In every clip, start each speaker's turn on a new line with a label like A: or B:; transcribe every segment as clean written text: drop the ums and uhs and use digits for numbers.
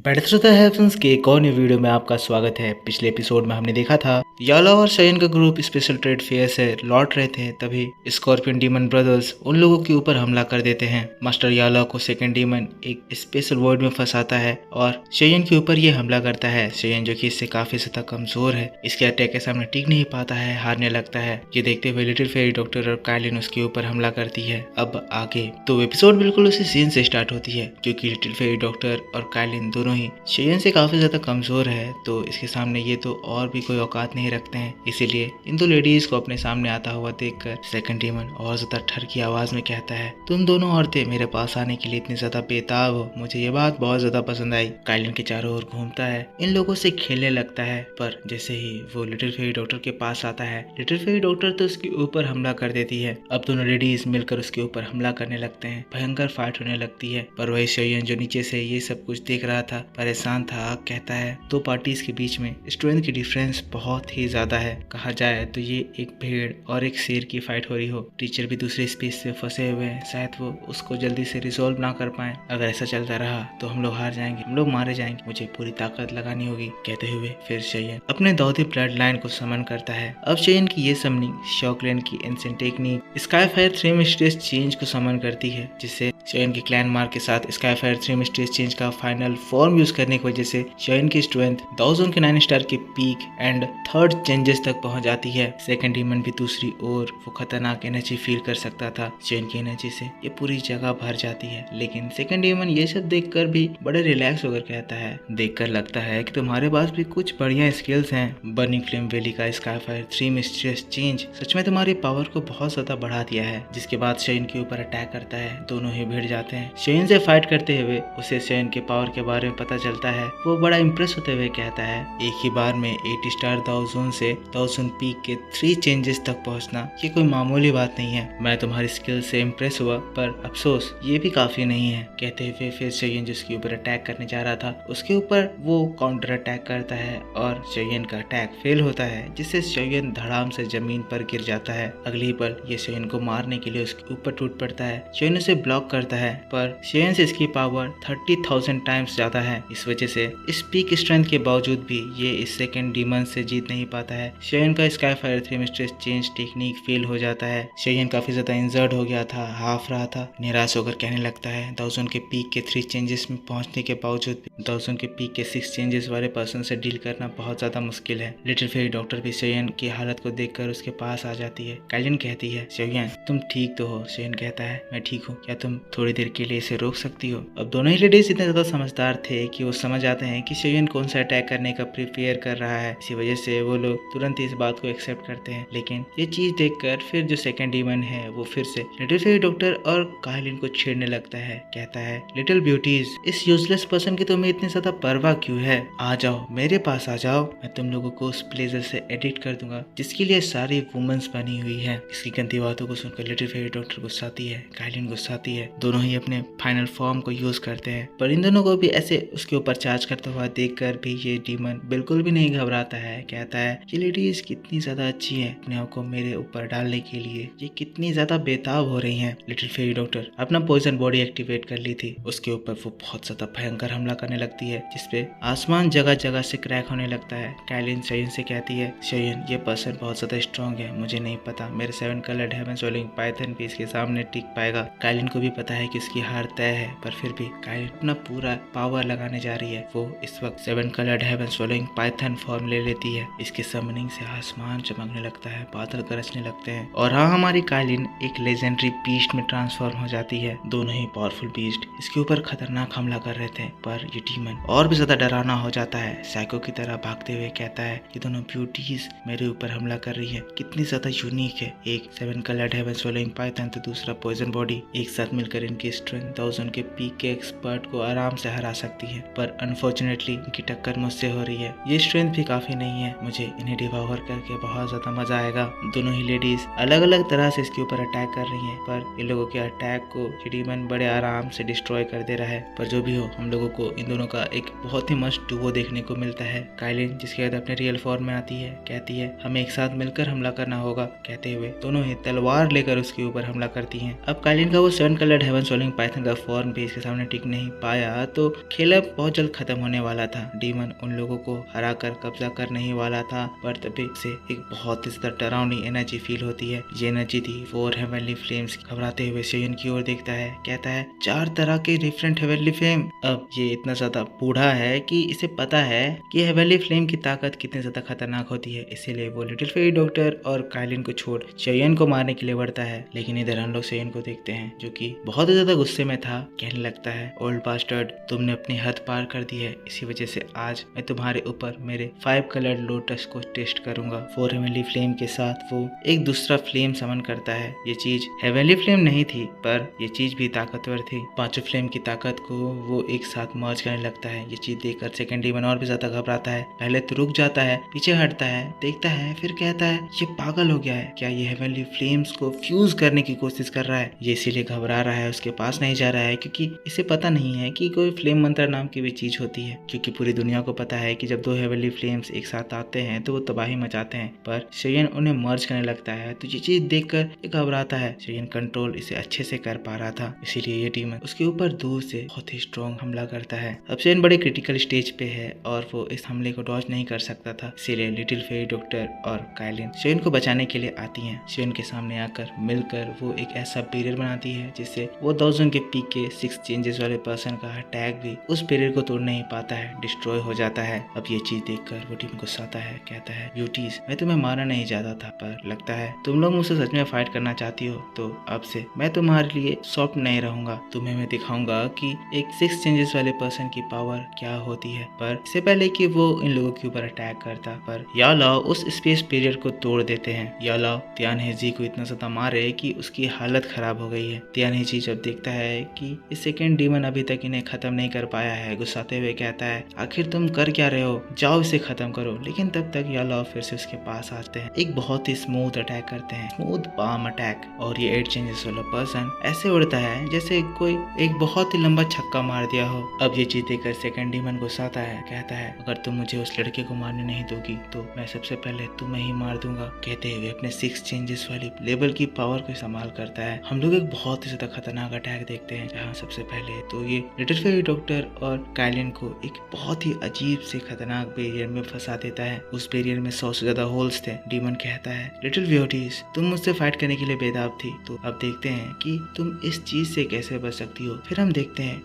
A: Better the heavens के एक और न्यू वीडियो में आपका स्वागत है। पिछले एपिसोड में हमने देखा था याला और शयन का ग्रुप स्पेशल ट्रेड फेयर से लौट रहे थे, तभी स्कॉर्पियन डीमन ब्रदर्स उन लोगों के ऊपर हमला कर देते हैं। मास्टर याला को सेकंड डीमन एक स्पेशल वर्ड में फंसाता है और शयन के ऊपर ये हमला करता है। शयन जो कि इससे काफी ज्यादा कमजोर है, इसके अटैक के सामने टिक नहीं पाता है, हारने लगता है। ये देखते हुए लिटिल फेरी डॉक्टर और काइलिन उसके ऊपर हमला करती है। अब आगे तो एपिसोड बिल्कुल उसी सीन से स्टार्ट होती है, क्योंकि लिटिल फेरी डॉक्टर और काइलिन दोनों ही शयन से काफी ज्यादा कमजोर है, तो इसके सामने ये तो और भी कोई औकात नहीं रखते हैं। इसीलिए इन दो लेडीज को अपने सामने आता हुआ देखकर सेकंड डीमन और ज्यादा ठर की आवाज में कहता है, तुम दोनों औरतें मेरे पास आने के लिए इतनी ज्यादा बेताब हो। मुझे ये बात बहुत ज्यादा पसंद आई। काइलिन के चारों ओर घूमता है, इन लोगों से खेलने लगता है, पर जैसे ही वो लिटिल फेरी डॉक्टर के पास आता है, लिटिल फेरी डॉक्टर तो उसके ऊपर हमला कर देती है। अब दोनों लेडीज मिलकर उसके ऊपर हमला करने लगते हैं। भयंकर फाइट होने लगती है, पर वही शयन जो नीचे से ये सब कुछ देख रहा था, परेशान था, कहता है दो पार्टीज के बीच में स्ट्रेंथ की डिफरेंस बहुत ही ज्यादा है। कहा जाए तो ये एक भेड़ और एक शेर की फाइट हो रही हो। टीचर भी दूसरे स्पेस से फंसे हुए हैं, शायद वो उसको जल्दी से रिजोल्व ना कर पाए। अगर ऐसा चलता रहा तो हम लोग हार जाएंगे, हम लोग मारे जाएंगे, मुझे पूरी ताकत लगानी होगी। कहते हुए फिर शयन अपने दाऊदी ब्लड लाइन को समन करता है। अब शयन की ये समनिंग शॉकलैंड की एंशिएंट टेक्निक स्काईफायर 3 मिस्ट्रियस चेंज को समन करती है, जिससे शयन के क्लैन मार्क के साथ स्काईफायर 3 मिस्ट्रियस चेंज का फाइनल फॉर्म यूज करने की वजह से शयन की स्ट्रेंथ दाउजोन के 9 स्टार के पीक एंड थर्ड चेंजेस तक पहुंच जाती है। सेकंड डीमन भी दूसरी ओर वो खतरनाक एनर्जी फील कर सकता था। शयन की एनर्जी से ये पूरी जगह भर जाती है, लेकिन सेकंड डीमन ये सब देखकर भी बड़े रिलैक्स होकर कहता है, देखकर लगता है कि तुम्हारे पास भी कुछ बढ़िया स्किल्स हैं। बर्निंग फ्लेम वैली का स्काईफायर 3 मिस्ट्रियस चेंज सच में तुम्हारी पावर को बहुत ज्यादा बढ़ा दिया है। जिसके बाद शयन के ऊपर अटैक करता है, दोनों ही भिड़ जाते हैं। शयन से फाइट करते हुए उसे शयन के पावर के बारे में पता चलता है। वो बड़ा इंप्रेस होते हुए कहता है, एक ही बार में 8 स्टार दाउजोन से दाउजोन पीक के 3 चेंजेस तक पहुंचना ये कोई मामूली बात नहीं है। मैं तुम्हारी स्किल से इम्प्रेस हुआ, पर अफसोस ये भी काफी नहीं है। कहते हुए फिर शयन जिसके ऊपर अटैक करने जा रहा था उसके ऊपर वो काउंटर अटैक करता है और शयन का अटैक फेल होता है, जिससे शयन धड़ाम से जमीन पर गिर जाता है। अगली पल ये शयन को मारने के लिए उसके ऊपर टूट पड़ता है। शयन उसे ब्लॉक करता है, पर शयन से इसकी पावर 30,000 टाइम्स ज्यादा है। इस वजह से इस पीक स्ट्रेंथ के बावजूद भी ये इस सेकंड डीमन से जीत नहीं पाता है। शयन का स्काईफायर 3 मिस्ट्रियस चेंज टेक्निक फेल हो जाता है। शयन काफी ज्यादा इंजर्ड हो गया था, हाफ रहा था, निराश होकर कहने लगता है, दाउजोन के पीक के 3 चेंजेस में पहुंचने के बावजूद भी दाउजोन के पीक के 6 चेंजेस वाले पर्सन से डील करना बहुत ज्यादा मुश्किल है। लिटिल फेरी डॉक्टर भी शयन की हालत को देखकर उसके पास आ जाती है। काइलिन कहती है, शयन तुम ठीक तो हो? शयन कहता है, मैं ठीक हूँ, क्या तुम थोड़ी देर के लिए इसे रोक सकती हो? अब दोनों ही लेडीज इतने ज्यादा समझदार थे कि वो समझ आते हैं कि शयन कौन सा अटैक करने का प्रिपेयर कर रहा है। इसी वजह से वो लोग तुरंत इस बात को एक्सेप्ट करते हैं। लेकिन ये चीज देखकर फिर जो सेकंड डीमन है वो फिर से लिटिल फेरी डॉक्टर और काइलिन को छेड़ने लगता है। कहता है, लिटिल ब्यूटीज, इस यूजलेस पर्सन की तुम्हें इतनी ज्यादा परवाह क्यों है? आ जाओ, मेरे पास आ जाओ, मैं तुम लोगों को उस प्लेजर से एडिट कर दूंगा जिसके लिए सारी वुमेन्स बनी हुई है। इसकी गंदी बातों को सुनकर लिटिल फेरी डॉक्टर गुस्साती है, काइलिन गुस्साती है। दोनों ही अपने फाइनल फॉर्म को यूज करते हैं, पर इन दोनों को भी ऐसे उसके ऊपर चार्ज करता हुआ देखकर भी ये डीमन बिल्कुल भी नहीं घबराता है। कहता है, ये लेडीज कितनी ज्यादा अच्छी है अपने आप को मेरे ऊपर डालने के लिए, ये कितनी ज्यादा बेताब हो रही हैं। लिटिल फेरी डॉक्टर अपना पॉइजन बॉडी एक्टिवेट कर ली थी, उसके ऊपर वो बहुत ज्यादा भयंकर हमला करने लगती है, जिसपे आसमान जगह जगह से क्रैक होने लगता है। काइलिन शयन से कहती है, शयन ये पर्सन बहुत ज्यादा स्ट्रॉन्ग है, मुझे नहीं पता मेरे 7 कलर्ड हेवन सोलिंग पाइथन भी इसके सामने टिक पाएगा। काइलिन को भी पता है कि इसकी हार तय है, पर फिर भी काइलिन अपना पूरा पावर लगाने जा रही है। वो इस वक्त 7 कलर्ड हेवन सोलिंग पाइथन फॉर्म ले लेती है। इसके समनिंग से आसमान चमकने लगता है, बादल गरजने लगते हैं, और हाँ, हमारी काइलिन एक लेजेंडरी बीस्ट में ट्रांसफॉर्म हो जाती है। दोनों ही पावरफुल बीस्ट इसके ऊपर खतरनाक हमला कर रहे थे, पर ये डीमन और भी ज्यादा डरावना हो जाता है। साइको की तरह भागते हुए कहता है, ये दोनों ब्यूटीज मेरे ऊपर हमला कर रही है, कितनी ज्यादा यूनिक है। एक 7 कलर्ड हेवन सोलिंग पाइथन तो दूसरा पॉइजन बॉडी, एक साथ मिलकर इनकी स्ट्रेंथ दाउजोन के पीक के एक्सपर्ट को आराम से हरा सकती है, पर अनफॉर्चुनेटली इनकी टक्कर मुझसे हो रही है। ये स्ट्रेंथ भी काफी नहीं है, मुझे इन्हें डिवावर करके बहुत ज्यादा मजा आएगा। दोनों ही लेडीज अलग अलग तरह से इसके ऊपर अटैक कर रही हैं, पर इन लोगों के अटैक को डीमन बड़े आराम से डिस्ट्रॉय कर दे रहा है। पर जो भी हो, हम लोगों को इन दोनों का एक बहुत ही मस्त डुओ देखने को मिलता है। काइलिन जिसके बाद अपने रियल फॉर्म में आती है, कहती है, हमें एक साथ मिलकर हमला करना होगा। कहते हुए दोनों ही तलवार लेकर उसके ऊपर हमला करती हैं। अब काइलिन का वो 7 कलर्ड हेवन सोलिंग पाइथन का फॉर्म भी इसके सामने टिक नहीं पाया, तो खेल लैब बहुत जल्द खत्म होने वाला था। डीमन उन लोगों को हरा कर कब्जा करने ही वाला था, पर तभी से एक बहुत ही ज्यादा डरावनी एनर्जी फील होती है। ये एनर्जी थी वो हेवनली फ्लेम्स। घबराते हुए सेयन की ओर देखता है, कहता है 4 तरह के डिफरेंट हेवनली फ्लेम। अब ये इतना ज्यादा बूढ़ा है कि इसे पता है कि हेवनली फ्लेम की ताकत कितनी ज्यादा खतरनाक होती है, इसीलिए वो लिटिल फेरी डॉक्टर और काइलिन को छोड़ सेयन को मारने के लिए बढ़ता है। लेकिन इधर हम लोग सेयन को देखते हैं जो कि बहुत ही ज्यादा गुस्से में था। कहने लगता है, ओल्ड बास्टर्ड, तुमने अपनी हद पार कर दी है, इसी वजह से आज मैं तुम्हारे ऊपर मेरे 5 कलर लोटस को टेस्ट करूंगा। 4 हेवनली फ्लेम के साथ वो एक दूसरा फ्लेम समन करता है। ये चीज हेवनली फ्लेम नहीं थी, पर ये चीज भी ताकतवर थी। 5 फ्लेम की ताकत को वो एक साथ मर्ज करने लगता है। ये चीज देखकर सेकंड डीमन और भी ज्यादा घबराता है। पहले तो रुक जाता है, पीछे हटता है, देखता है, फिर कहता है ये पागल हो गया है, क्या ये हेवनली फ्लेम्स को फ्यूज करने की कोशिश कर रहा है। ये इसीलिए घबरा रहा है, उसके पास नहीं जा रहा है क्योंकि इसे पता नहीं है कि कोई फ्लेम मंत्र नाम की भी चीज होती है, क्योंकि पूरी दुनिया को पता है कि जब 2 हेवनली फ्लेम्स एक साथ आते हैं तो वो तबाही मचाते हैं। पर सेयन उन्हें मर्ज करने लगता है, तो ये चीज देखकर घबराता है। सेयन कंट्रोल इसे अच्छे से कर पा रहा था, इसीलिए ये डीमन उसके ऊपर दूर से बहुत ही स्ट्रॉन्ग हमला करता है। अब सेयन बड़े क्रिटिकल स्टेज पे है और वो इस हमले को डॉज नहीं कर सकता था, इसीलिए लिटिल फेरी डॉक्टर और काइलिन सेयन को बचाने के लिए आती हैं। सेयन के सामने आकर मिलकर वो एक ऐसा बैरियर बनाती है जिससे वो 1000 के पीक के 6 चेंजेस वाले पर्सन का अटैक भी उस बैरियर को तोड़ नहीं पाता है, डिस्ट्रॉय हो जाता है। अब ये चीज देखकर वो डीमन गुस्साता है, कहता है, ब्यूटीज, मैं तुम्हें मारना नहीं चाहता था, पर लगता है तुम लोग मुझसे सच में फाइट करना चाहती हो, तो अब से मैं तुम्हारे लिए सॉफ्ट नहीं रहूंगा। तुम्हें मैं दिखाऊंगा कि एक 6 चेंजेस वाले पर्सन की पावर क्या होती है। पर इससे पहले कि वो इन लोगों के ऊपर अटैक करता, पर यालाओ उस स्पेस बैरियर को तोड़ देते हैं। यालाओ तियानहेजी को इतना ज्यादा मारे कि उसकी हालत खराब हो गई है। तियानहेजी जब देखता है कि इस सेकंड डीमन अभी तक इन्हें खत्म नहीं कर पाया है, गुस्साते हुए कहता है, आखिर तुम कर क्या रहे हो, जाओ इसे खत्म करो। लेकिन तब तक यालाओ फिर से उसके पास आते हैं, एक बहुत ही स्मूथ अटैक करते हैं, स्मूथ पाम अटैक, और ये 8 चेंजेस वाला पर्सन ऐसे उड़ता है जैसे कोई एक बहुत ही लंबा छक्का मार दिया हो। अब ये चीज देखकर सेकंड डीमन गुस्साता है, कहता है, अगर तुम मुझे उस लड़के को मारने नहीं दोगी तो मैं सबसे पहले तुम्हें ही मार दूंगा। कहते हुए अपने 6 चेंजेस वाली लेवल की पावर को इस्तेमाल करता है। हम लोग एक बहुत ही ज्यादा खतरनाक अटैक देखते हैं, जहाँ सबसे पहले तो ये लिटिल फेरी डॉक्टर और काइलिन को एक बहुत ही अजीब से खतरनाक बैरियर में फंसा देता है। उस बैरियर में 100 से ज्यादा होल्स थे। डीमन कहता है, लिटिल ब्यूटीज, तुम मुझसे फाइट करने के लिए बेताब थी, तो अब देखते हैं कि तुम इस चीज से कैसे बच सकती हो। फिर हम देखते हैं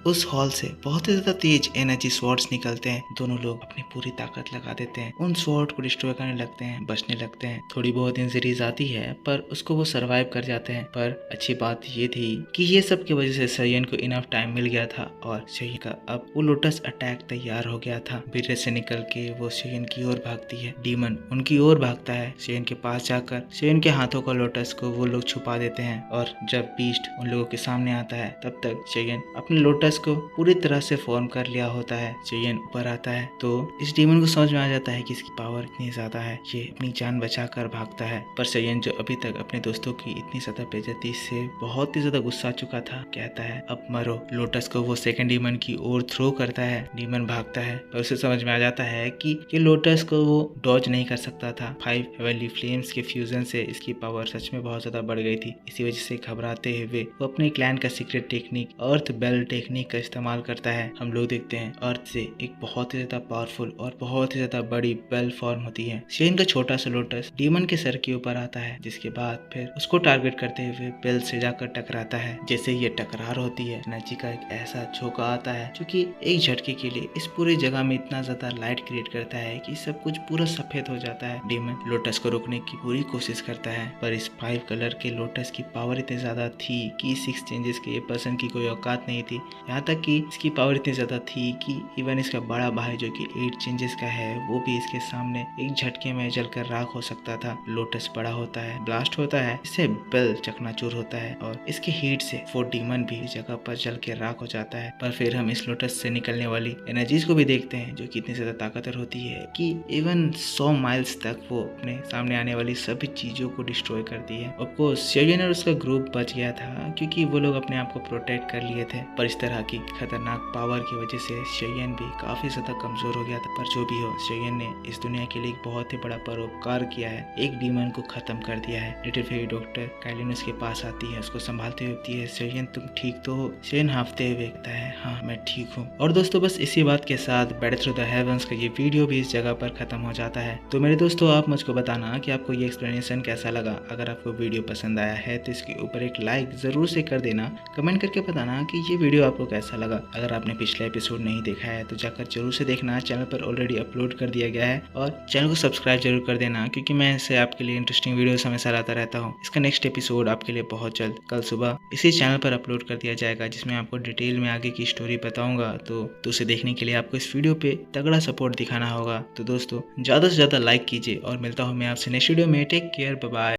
A: उस हॉल से बहुत ही ज्यादा तेज एनर्जी स्वॉर्ड्स निकलते हैं। दोनों लोग अपनी पूरी ताकत लगा देते हैं, उन स्वॉर्ड को डिस्ट्रॉय करने लगते हैं, बचने लगते हैं। थोड़ी बहुत इंजरीज आती है, पर उसको वो सरवाइव कर जाते हैं। पर अच्छी बात ये थी कि ये सब की वजह से सेयन को इनफ टाइम मिल गया था और सेयन का अब वो लोटस अटैक तैयार हो गया था। बैरियर से निकल के वो सेयन की ओर भागती है। डीमन उनकी ओर भागता है। सेयन के पास जाकर सेयन के हाथों का लोटस को वो लोग छुपा देते हैं, और जब बीस्ट उन लोगों के सामने आता है तब तक सेयन अपने लोटस को पूरी तरह से फॉर्म कर लिया होता है। सेयन ऊपर आता है तो इस डीमन को समझ में आ जाता है कि इसकी पावर इतनी ज्यादा है, ये अपनी जान बचाकर भागता है। पर सेयन जो अभी तक अपने दोस्तों की इतनी ज्यादा बेइज्जती से बहुत ही ज्यादा गुस्सा चुका था, कहता है, अब मरो। लोटस को वो सेकंड डीमन की ओर थ्रो करता है। डीमन भागता है, पर उसे समझ में आ जाता है कि ये लोटस को वो डॉज नहीं कर सकता था। 5 हेवनली फ्लेम्स के फ्यूजन से इसकी पावर सच में बहुत ज्यादा बढ़ गई थी। इसी वजह से घबराते हुए वो अपने क्लैन का सीक्रेट टेक्निक अर्थ बेल टेक्निक का इस्तेमाल करता है। हम लोग देखते हैं अर्थ से एक बहुत ही ज्यादा पावरफुल और बहुत ही ज्यादा बड़ी बेल फॉर्म होती है। सेयन का छोटा सा लोटस डीमन के सर के ऊपर आता है, जिसके बाद फिर उसको टारगेट करते हुए बेल से जाकर टकराता है। जैसे ये टकरार होती है, एनर्जी का एक ऐसा झोंका आता है जो कि एक झटके के लिए इस पूरी जगह में इतना ज्यादा लाइट क्रिएट करता है कि सब कुछ पूरा सफेद हो जाता है। डीमन लोटस को रोकने की पूरी कोशिश करता है, पर इस 5 कलर के लोटस की पावर इतनी ज्यादा थी कि 6 चेंजेस के पर्सन की कोई औकात नहीं थी। यहाँ तक कि इसकी पावर इतनी ज्यादा थी कि इवन इसका बड़ा भाई जो कि 8 चेंजेस का है, वो भी इसके सामने एक झटके में जलकर राख हो सकता था। लोटस बड़ा होता है, ब्लास्ट होता है, इससे बेल चकनाचूर होता है और इसके हीट से वो डीमन भी जगह पर जल के राख हो जाता है। पर फिर हम इस लोटस से निकलने वाली एनर्जीज को भी देखते हैं, जो कि इतनी ज्यादा ताकतवर होती है कि इवन 100 माइल्स तक वो अपने सामने आने वाली सभी चीजों को डिस्ट्रॉय करती है। ऑफकोर्स सेयन और उसका ग्रुप बच गया था क्योंकि वो लोग अपने आप को प्रोटेक्ट कर लिए थे, पर इस तरह की खतरनाक पावर की वजह से सेयन भी काफी ज्यादा कमजोर हो गया था। पर जो भी हो, सेयन ने इस दुनिया के लिए एक बहुत ही बड़ा परोपकार किया है, एक डीमन को खत्म कर दिया है। लिटिल फेरी डॉक्टर काइलिन उसके पास आती है, उसको संभालते हुए कहती है, सेयन तुम ठीक तो हो? सेयन हाफते हुए कहता है, है? हाँ, मैं ठीक हूँ। और दोस्तों बस इसी बात के साथ बैड थ्रू द हेवंस का ये वीडियो भी इस जगह पर खत्म हो जाता है। तो मेरे दोस्तों आप मुझको बताना कि आपको ये एक्सप्लेनेशन कैसा लगा। अगर आपको वीडियो पसंद आया है तो इसके ऊपर एक लाइक जरूर से कर देना। कमेंट करके बताना कि ये वीडियो आपको कैसा लगा। अगर आपने पिछला एपिसोड नहीं देखा है तो जाकर जरूर से देखना, चैनल पर ऑलरेडी अपलोड कर दिया गया है। और चैनल को सब्सक्राइब जरूर कर देना, क्योंकि मैं ऐसे आपके लिए इंटरेस्टिंग वीडियोस हमेशा लाता रहता हूँ। इसका नेक्स्ट एपिसोड आपके लिए बहुत जल्द कल सुबह इसी चैनल पर अपलोड कर दिया जाएगा, जिसमें आपको डिटेल में आगे की स्टोरी बताऊंगा। तो उसे देखने के लिए आपको इस वीडियो पे तगड़ा सपोर्ट दिखाना होगा। तो दोस्तों ज़्यादा से ज़्यादा लाइक कीजिए और मिलता हूँ मैं आपसे नेक्स्ट वीडियो में। Take care, bye bye.